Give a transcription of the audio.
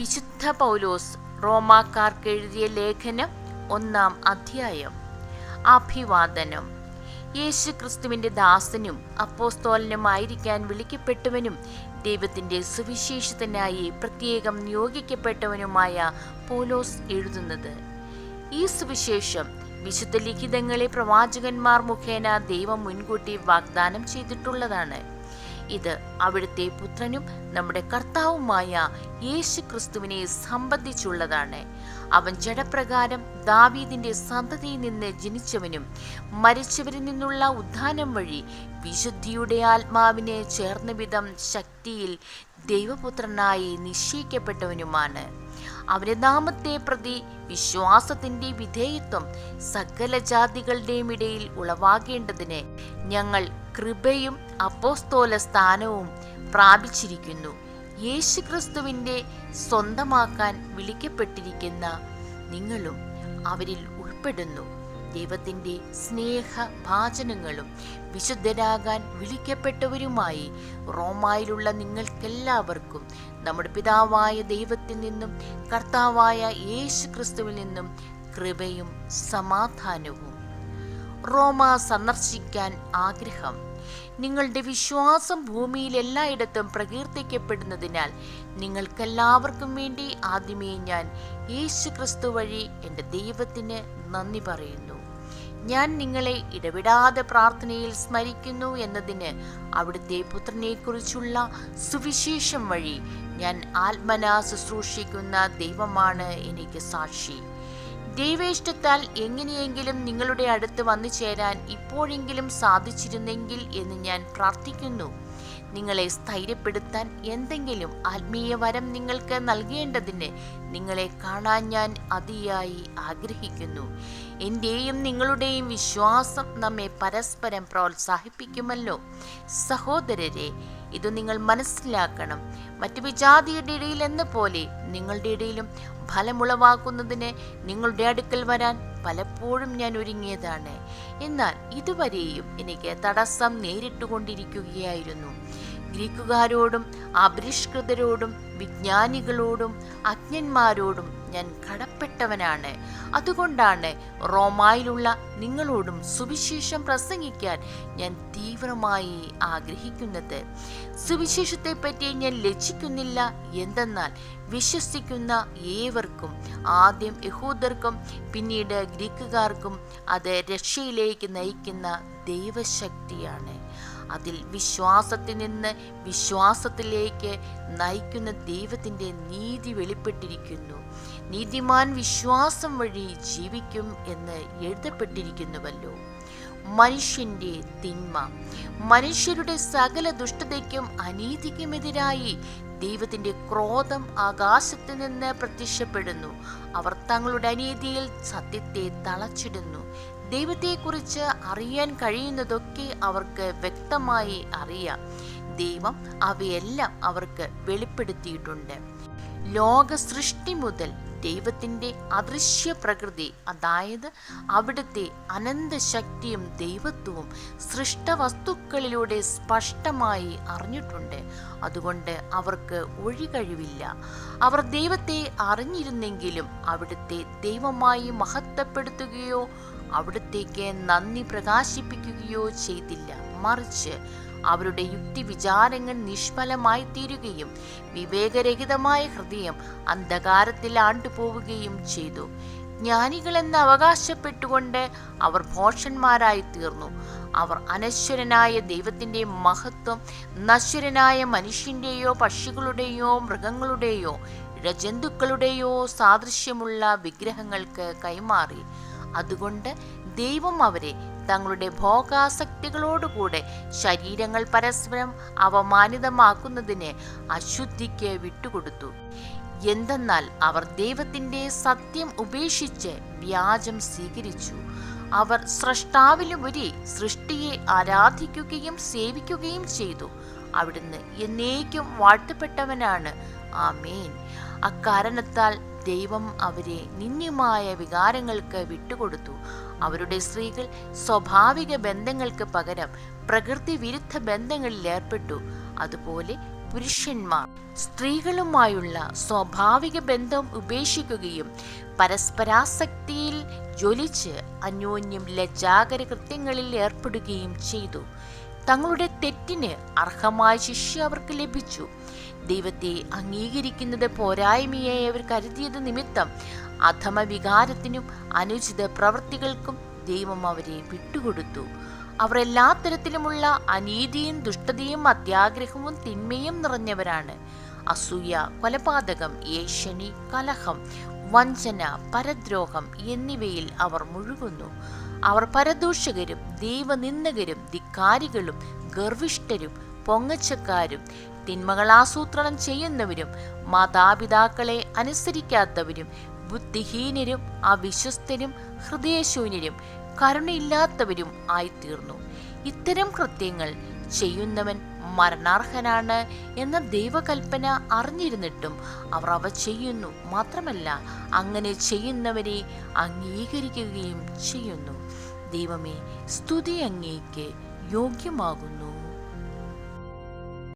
വിശുദ്ധ പൗലോസ് റോമാക്കാർക്ക് എഴുതിയ ലേഖനം 1-ാം അധ്യായം. അഭിവാദനം. യേശു ക്രിസ്തുവിന്റെ ദാസനും അപ്പോസ്തലനുമായിരിക്കാൻ വിളിക്കപ്പെട്ടവനും ദൈവത്തിന്റെ സുവിശേഷത്തിനായി പ്രത്യേകം നിയോഗിക്കപ്പെട്ടവനുമായ പൗലോസ് എഴുതുന്നത്. ഈ സുവിശേഷം വിശുദ്ധ ലിഖിതങ്ങളെ പ്രവാചകന്മാർ മുഖേന ദൈവം മുൻകൂട്ടി വാഗ്ദാനം ചെയ്തിട്ടുള്ളതാണ്. ഇത് അവിടുത്തെ പുത്രനും നമ്മുടെ കർത്താവുമായ യേശു ക്രിസ്തുവിനെ സംബന്ധിച്ചുള്ളതാണ്. അവൻ ജഡപ്രകാരം ദാവീദിന്റെ സന്തതിയിൽ നിന്ന് ജനിച്ചവനും മരിച്ചവരിൽ നിന്നുള്ള ഉത്ഥാനം വഴി വിശുദ്ധിയുടെ ആത്മാവിനെ ചേർന്ന വിധം ശക്തിയിൽ ദൈവപുത്രനായി നിശ്ചയിക്കപ്പെട്ടവനുമാണ്. അവന്റെ നാമത്തെ പ്രതി വിശ്വാസത്തിന്റെ വിധേയത്വം സകല ജാതികളുടെയും ഇടയിൽ ഉളവാകേണ്ടതിന് ഞങ്ങൾ കൃപയും അപ്പോസ്തോല സ്ഥാനവും പ്രാപിച്ചിരിക്കുന്നു. യേശുക്രിസ്തുവിന്റെ സ്വന്തമാക്കാൻ വിളിക്കപ്പെട്ടിരിക്കുന്ന നിങ്ങളും അവരിൽ ഉൾപ്പെടുന്നു. ദൈവത്തിന്റെ സ്നേഹഭാജനങ്ങളും വിശുദ്ധരാകാൻ വിളിക്കപ്പെട്ടവരുമായി റോമായിലുള്ള നിങ്ങൾക്കെല്ലാവർക്കും നമ്മുടെ പിതാവായ ദൈവത്തിൽ നിന്നും കർത്താവായ യേശു ക്രിസ്തുവിൽ നിന്നും കൃപയും സമാധാനവും. റോമ സന്ദർശിക്കാൻ ആഗ്രഹം. നിങ്ങളുടെ വിശ്വാസം ഭൂമിയിൽ എല്ലായിടത്തും പ്രകീർത്തിക്കപ്പെടുന്നതിനാൽ നിങ്ങൾക്കെല്ലാവർക്കും വേണ്ടി ആദ്യമേ ഞാൻ യേശു ക്രിസ്തു വഴി എൻ്റെ ദൈവത്തിന് നന്ദി പറയുന്നു. ഞാൻ നിങ്ങളെ ഇടവിടാതെ പ്രാർത്ഥനയിൽ സ്മരിക്കുന്നു എന്നതിന് അവിടുത്തെ പുത്രനെക്കുറിച്ചുള്ള സുവിശേഷം വഴി ഞാൻ ആത്മനാ ശുശ്രൂഷിക്കുന്ന ദൈവമാണ് എനിക്ക് സാക്ഷി. ദൈവേഷ്ടത്താൽ എങ്ങനെയെങ്കിലും നിങ്ങളുടെ അടുത്ത് വന്നു ചേരാൻ ഇപ്പോഴെങ്കിലും സാധിച്ചിരുന്നെങ്കിൽ എന്ന് ഞാൻ പ്രാർത്ഥിക്കുന്നു. നിങ്ങളെ സ്ഥൈര്യപ്പെടുത്താൻ എന്തെങ്കിലും ആത്മീയ വരം നിങ്ങൾക്ക് നൽകേണ്ടതിന് നിങ്ങളെ കാണാൻ ഞാൻ അതിയായി ആഗ്രഹിക്കുന്നു. എൻ്റെയും നിങ്ങളുടെയും വിശ്വാസം നമ്മെ പരസ്പരം പ്രോത്സാഹിപ്പിക്കുമല്ലോ. സഹോദരരെ, ഇത് നിങ്ങൾ മനസ്സിലാക്കണം. മറ്റു വിജാതിയുടെ ഇടയിൽ എന്ന പോലെ നിങ്ങളുടെ ഇടയിലും ഫലമുളവാക്കുന്നതിന് നിങ്ങളുടെ അടുക്കൽ വരാൻ പലപ്പോഴും ഞാൻ ഒരുങ്ങിയതാണ്. എന്നാൽ ഇതുവരെയും എനിക്ക് തടസ്സം നേരിട്ടുകൊണ്ടിരിക്കുകയായിരുന്നു. ഗ്രീക്കുകാരോടും അപരിഷ്കൃതരോടും വിജ്ഞാനികളോടും അജ്ഞന്മാരോടും ഞാൻ കടപ്പെട്ടവനാണ്. അതുകൊണ്ടാണ് റോമായിലുള്ള നിങ്ങളോടും സുവിശേഷം പ്രസംഗിക്കാൻ ഞാൻ തീവ്രമായി ആഗ്രഹിക്കുന്നത്. സുവിശേഷത്തെപ്പറ്റി ഞാൻ ലജ്ജിക്കുന്നില്ല. എന്തെന്നാൽ വിശ്വസിക്കുന്ന ഏവർക്കും, ആദ്യം യഹൂദർക്കും പിന്നീട് ഗ്രീക്കുകാർക്കും, അത് രക്ഷയിലേക്ക് നയിക്കുന്ന ദൈവശക്തിയാണ്. അതിൽ വിശ്വാസത്തിൽ നിന്ന് വിശ്വാസത്തിലേക്ക് നയിക്കുന്ന ദൈവത്തിൻ്റെ നീതി വെളിപ്പെട്ടിരിക്കുന്നു. നീതിമാൻ വിശ്വാസം വഴി ജീവിക്കും എന്ന് എഴുതപ്പെട്ടിരിക്കുന്നുവല്ലോ. മനുഷ്യന്റെ തിന്മ. മനുഷ്യരുടെ സകല ദുഷ്ടതയ്ക്കും അനീതിക്കുമെതിരായി ദൈവത്തിന്റെ ക്രോധം ആകാശത്ത് നിന്ന് പ്രത്യക്ഷപ്പെടുന്നു. അവർ തങ്ങളുടെ അനീതിയിൽ സത്യത്തെ തളച്ചിടുന്നു. ദൈവത്തെക്കുറിച്ച് അറിയാൻ കഴിയുന്നതൊക്കെ അവർക്ക് വ്യക്തമായി അറിയാം. ദൈവം അവയെല്ലാം അവർക്ക് വെളിപ്പെടുത്തിയിട്ടുണ്ട്. ലോക സൃഷ്ടി മുതൽ ദൈവത്തിൻ്റെ അദൃശ്യ പ്രകൃതി, അതായത് അവിടുത്തെ അനന്തശക്തിയും ദൈവത്വവും സൃഷ്ടവസ്തുക്കളിലൂടെ സ്പഷ്ടമായി അറിഞ്ഞിട്ടുണ്ട്. അതുകൊണ്ട് അവർക്ക് ഒഴികഴിവില്ല. അവർ ദൈവത്തെ അറിഞ്ഞിരുന്നെങ്കിലും അവിടുത്തെ ദൈവമായി മഹത്വപ്പെടുത്തുകയോ അവിടുത്തേക്ക് നന്ദി പ്രകാശിപ്പിക്കുകയോ ചെയ്തില്ല. മറിച്ച് അവരുടെ യുക്തി വിചാരങ്ങൾ നിഷ്ഫലമായി തീരുകയും വിവേകരഹിതമായ ഹൃദയം അന്ധകാരത്തിൽ ആണ്ടുപോവുകയും ചെയ്തു. ജ്ഞാനികളെന്ന് അവകാശപ്പെട്ടുകൊണ്ട് അവർ ഭോഷന്മാരായി തീർന്നു. അവർ അനശ്വരനായ ദൈവത്തിൻ്റെ മഹത്വം നശ്വരനായ മനുഷ്യൻ്റെയോ പക്ഷികളുടെയോ മൃഗങ്ങളുടെയോ ഇഴജന്തുക്കളുടെയോ സാദൃശ്യമുള്ള വിഗ്രഹങ്ങൾക്ക് കൈമാറി. അതുകൊണ്ട് ദൈവം അവരെ തങ്ങളുടെ ഭോഗാസക്തികളോടുകൂടെ ശരീരങ്ങൾ പരസ്പരം അവമാനിതമാക്കുന്നതിന് അശുദ്ധിക്ക് വിട്ടുകൊടുത്തു. എന്തെന്നാൽ അവർ ദൈവത്തിൻ്റെ സത്യം ഉപേക്ഷിച്ച് വ്യാജം സ്വീകരിച്ചു. അവർ സ്രഷ്ടാവിലുപരി സൃഷ്ടിയെ ആരാധിക്കുകയും സേവിക്കുകയും ചെയ്തു. അവിടുന്ന് എന്നേക്കും വാഴ്ത്തപ്പെട്ടവനാണ്. ആമേൻ. അക്കാരണത്താൽ ദൈവം അവരെ നിന്ദ്യമായ വികാരങ്ങൾക്ക് വിട്ടുകൊടുത്തു. അവരുടെ സ്ത്രീകൾ സ്വാഭാവിക ബന്ധങ്ങൾക്ക് പകരം പ്രകൃതി വിരുദ്ധ ബന്ധങ്ങളിൽ ഏർപ്പെട്ടു. അതുപോലെ പുരുഷന്മാർ സ്ത്രീകളുമായുള്ള സ്വാഭാവിക ബന്ധം ഉപേക്ഷിക്കുകയും പരസ്പരാസക്തിയിൽ ജ്വലിച്ച് അന്യോന്യം ലജ്ജാകര കൃത്യങ്ങളിൽ ഏർപ്പെടുകയും ചെയ്തു. തങ്ങളുടെ തെറ്റിന് അർഹമായ ശിക്ഷ അവർക്ക് ലഭിച്ചു. ദൈവത്തെ അംഗീകരിക്കുന്നത് പോരായ്മയായി അവർ കരുതിയത് നിമിത്തം അധമ വികാരത്തിനും അനുചിത പ്രവൃത്തികൾക്കും ദൈവം അവരെ വിട്ടുകൊടുത്തു. അവർ എല്ലാ തരത്തിലുമുള്ള അനീതിയും ദുഷ്ടതയും അത്യാഗ്രഹവും തിന്മയും നിറഞ്ഞവരാണ്. അസൂയ, കൊലപാതകം, ഏഷണി, കലഹം, വഞ്ചന, പരദ്രോഹം എന്നിവയിൽ അവർ മുഴുകുന്നു. അവർ പരദൂഷകരും ദൈവനിന്ദകരും ധിക്കാരികളും ഗർവിഷ്ഠരും പൊങ്ങച്ചക്കാരും തിന്മകൾ ആസൂത്രണം ചെയ്യുന്നവരും മാതാപിതാക്കളെ അനുസരിക്കാത്തവരും ബുദ്ധിഹീനരും അവിശ്വസ്തരും ഹൃദയശൂന്യരും കരുണയില്ലാത്തവരും ആയിത്തീർന്നു. ഇത്തരം കൃത്യങ്ങൾ ചെയ്യുന്നവൻ മരണാർഹനാണ് എന്ന ദൈവകൽപ്പന അറിഞ്ഞിരുന്നിട്ടും അവർ അവ ചെയ്യുന്നു. മാത്രമല്ല, അങ്ങനെ ചെയ്യുന്നവരെ അംഗീകരിക്കുകയും ചെയ്യുന്നു. ദൈവമേ, സ്തുതി അങ്ങേക്ക് യോഗ്യമാകുന്നു.